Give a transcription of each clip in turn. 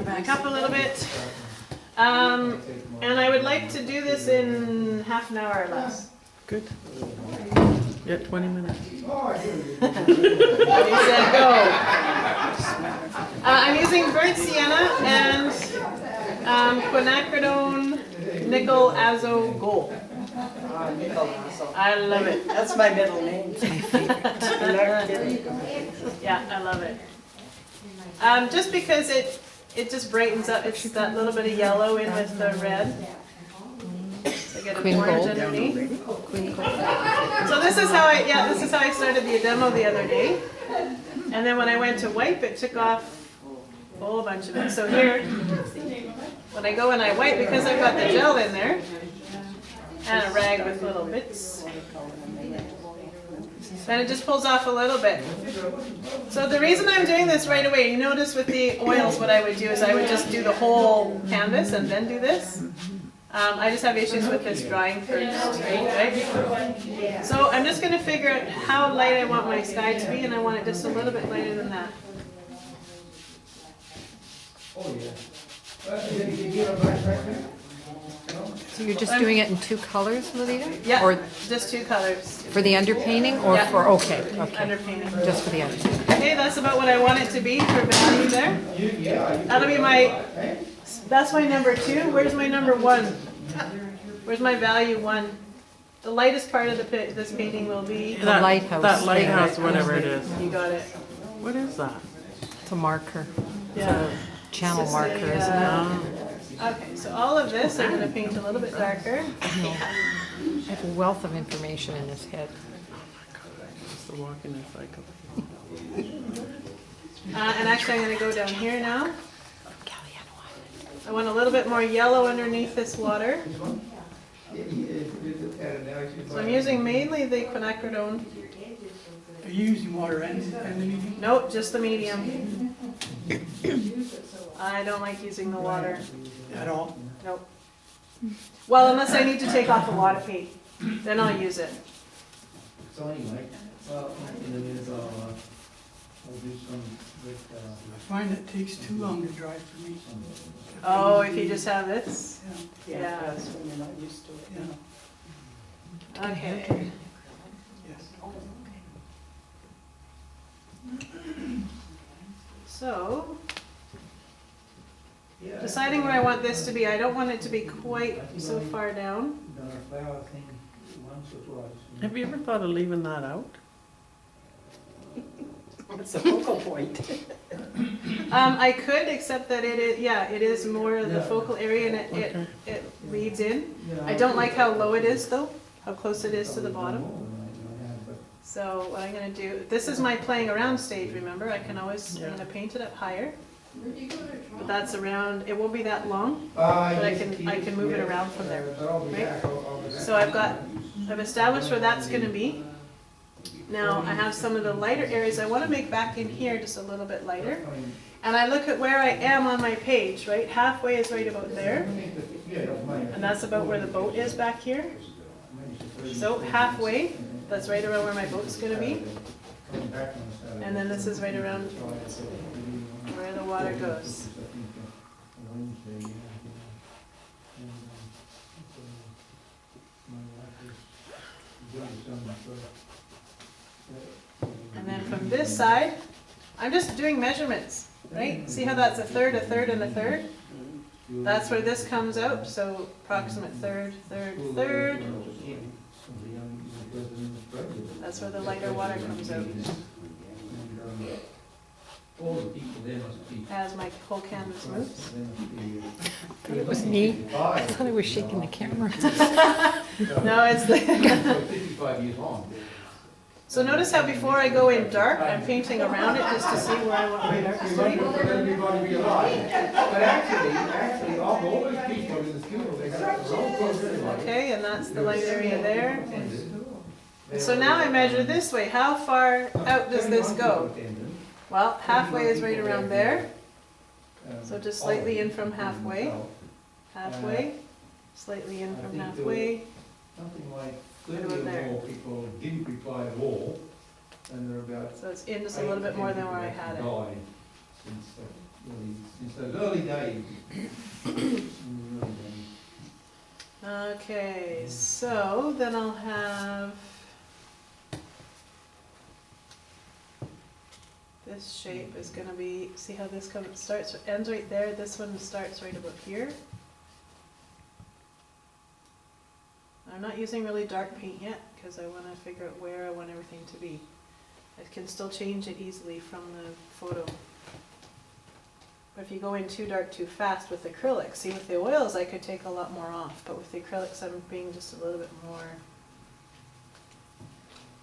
back up a little bit. And I would like to do this in half an hour or less. Good. Yeah, 20 minutes. Ready, set, go. I'm using burnt sienna and quinacridone nickel azo gold. I love it. That's my middle name. Yeah, I love it. Just because it just brightens up. It's that little bit of yellow in with the red. So I get an orange underneath. So this is how I started the demo the other day. And then when I went to wipe, it took off a whole bunch of it. So here, when I go and I wipe, because I've got the gel in there, and a rag with little bits, then it just pulls off a little bit. So the reason I'm doing this right away, you notice with the oils what I would do is I would just do the whole canvas and then do this. I just have issues with this drying first, right? So I'm just going to figure out how light I want my sky to be, and I want it just a little bit lighter than that. So you're just doing it in two colors, Lalita? Yeah, Or just two colors. for the underpainting or Yeah. for, okay. Underpainting. Just for the underpainting. Okay, that's about what I want it to be for value there. That'll be that's my number 2. Where's my number 1? Where's my value 1? The lightest part of this painting will be, The lighthouse. That lighthouse, whatever it is. you got it. What is that? It's a marker. Yeah. Channel It's just marker, a, isn't it? Okay, so all of this I'm going to paint a little bit darker. I have a wealth of information in this head. It's the walk in a cycle. And actually I'm going to go down here now. I want a little bit more yellow underneath this water. So I'm using mainly the quinacridone. Are you using water and the medium? Nope, just the medium. I don't like using the water. At all? Nope. Well, unless I need to take off a lot of paint, then I'll use it. So anyway, well, we'll do some with, I find it takes too long to dry for me. Oh, if you just have this? Yeah, Yeah. that's when you're not used to it. Yeah. Okay. So, deciding where I want this to be, I don't want it to be quite so far down. done a flower thing once or twice. Have you ever thought of leaving that out? It's the focal point. I could, except that it is more of the focal area and it leads in. I don't like how low it is though, how close it is to the bottom. So what I'm going to do, this is my playing around stage, remember? I can always, I'm going to paint it up higher. But that's around, it won't be that long, but I can move it around from there, right? So I've established where that's going to be. Now I have some of the lighter areas I want to make back in here just a little bit lighter. And I look at where I am on my page, right? Halfway is right about there. And that's about where the boat is back here. So halfway, that's right around where my boat's going to be. And then this is right around where the water goes. And then from this side, I'm just doing measurements, right? See how that's a third, and a third? That's where this comes out, so approximate third, third, third. That's where the lighter water comes out. As my whole canvas moves. It was me. I thought I was shaking the camera. No, it's the... 55 years long. So notice how before I go in dark, I'm painting around it just to see where I want my darkest to be. But actually, all the older people in the school, they got the wrong clothes anyway. Okay, and that's the light area there. So now I measure this way. How far out does this go? Well, halfway is right around there. So just slightly in from halfway. Halfway. Slightly in from halfway. Something like Right 30 about there. or more people didn't reply at all, and there are about So it's in just a little bit more than where I had it. died since It's those early days. Okay, so then I'll have this shape is gonna be, see how this comes, starts, ends right there, this one starts right about here. I'm not using really dark paint yet, because I wanna figure out where I want everything to be. I can still change it easily from the photo. But if you go in too dark too fast with acrylics, see with the oils I could take a lot more off, but with the acrylics I'm being just a little bit more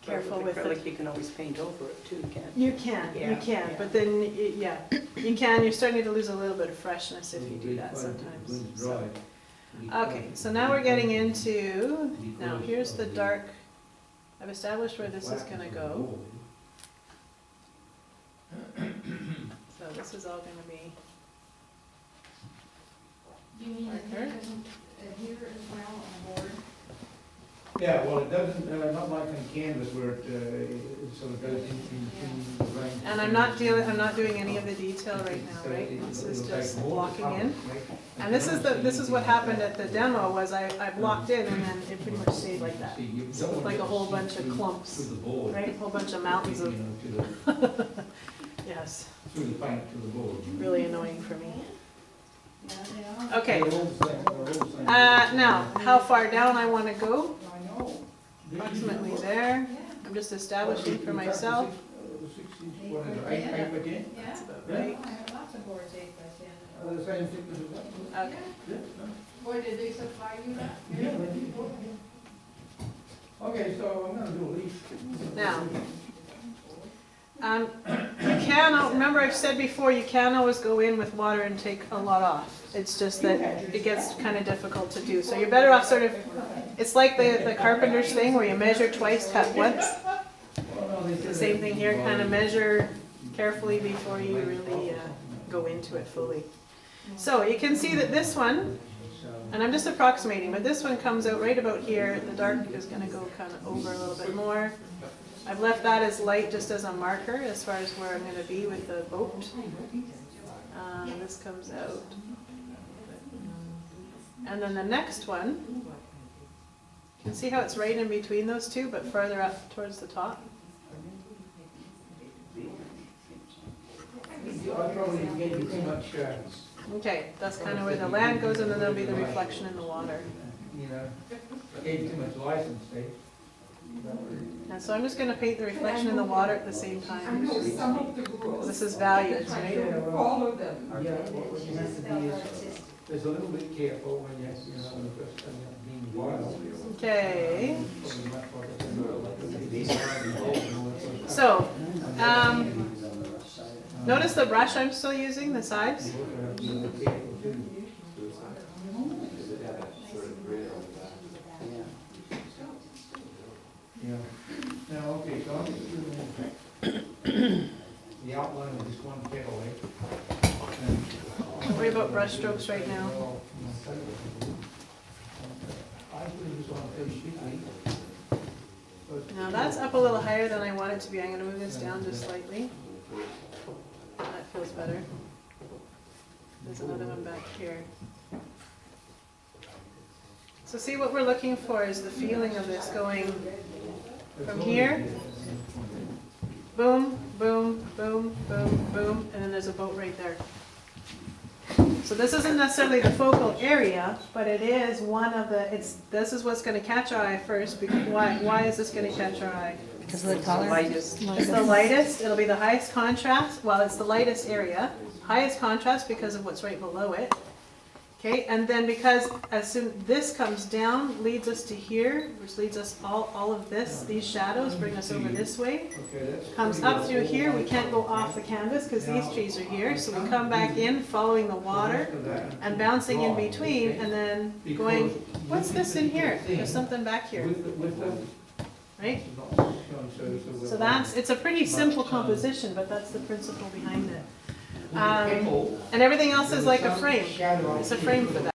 careful with acrylic, it. you can always paint over it too, can't You you? can, you Yeah, can, yeah. but then, yeah, you can, you're starting to lose a little bit of freshness if you do that sometimes. So. Okay, so now we're getting into, now here's the dark, I've established where this is gonna go. So this is all gonna be Do you mean Marker. it doesn't adhere as well on the board? Yeah, well, it doesn't, not like on canvas where it sort of goes into the range. And I'm not doing any of the detail right now, right? This is just blocking in. And this is what happened at the demo, was I blocked in and then it pretty much stayed like that. So it looked like a whole bunch of clumps, right? A whole bunch of mountains of, yes, Through the paint to the board. really annoying for me. Yeah, they are. Okay, They're all the same, they're all the same. now, how far down I wanna go, I know. approximately there. Yeah. I'm just establishing for myself. 6 inch, what is it, 8 by 10? Yeah. That's about Yeah. right. I have lots of boards 8 by 10. The same thickness as that? Okay. Yeah, Boy, did they supply you that? yeah, they did. Okay, so I'm gonna do a leaf. Now, you can, remember I've said before, you can always go in with water and take a lot off. It's just that it gets kind of difficult to do. So you're better off sort of, it's like the carpenter's thing where you measure twice, cut once. The same thing here, kind of measure carefully before you really go into it fully. So you can see that this one, and I'm just approximating, but this one comes out right about here. The dark is going to go kind of over a little bit more. I've left that as light just as a marker as far as where I'm going to be with the boat. This comes out. And then the next one, you can see how it's right in between those two, but farther up towards the top. I probably gave you too much, Okay, that's kind of where the land goes, and then there'll be the reflection in the water. you know, I gave you too much license, Steve. And so I'm just going to paint the reflection in the water at the same time. This is values, right? Yeah, well, yeah, what you have to be is a little bit careful when you know, just being violent. Okay. So, notice the brush I'm still using, the sides. Yeah. Now, okay, so I'm just doing the outline of this one kettle, Don't worry about brush strokes right now. I put this on pretty quickly. Now that's up a little higher than I want it to be. I'm going to move this down just slightly. That feels better. There's another one back here. So see, what we're looking for is the feeling of this going from here, boom, boom, boom, boom, boom, and then there's a boat right there. So this isn't necessarily the focal area, but it is one of the, this is what's going to catch our eye first. Because why is this going to catch our eye? Because of the It's color. the lightest. It's the lightest, it'll be the highest contrast, well, it's the lightest area, highest contrast because of what's right below it. Okay, and then because as soon this comes down, leads us to here, which leads us all of this, these shadows bring us over this way. Comes up through here, we can't go off the canvas because these trees are here, so we come back in following the water and bouncing in between and then going, what's this in here? There's something back here, right? So that's, it's a pretty simple composition, but that's the principle behind it. And everything else is like a frame. It's a frame for that.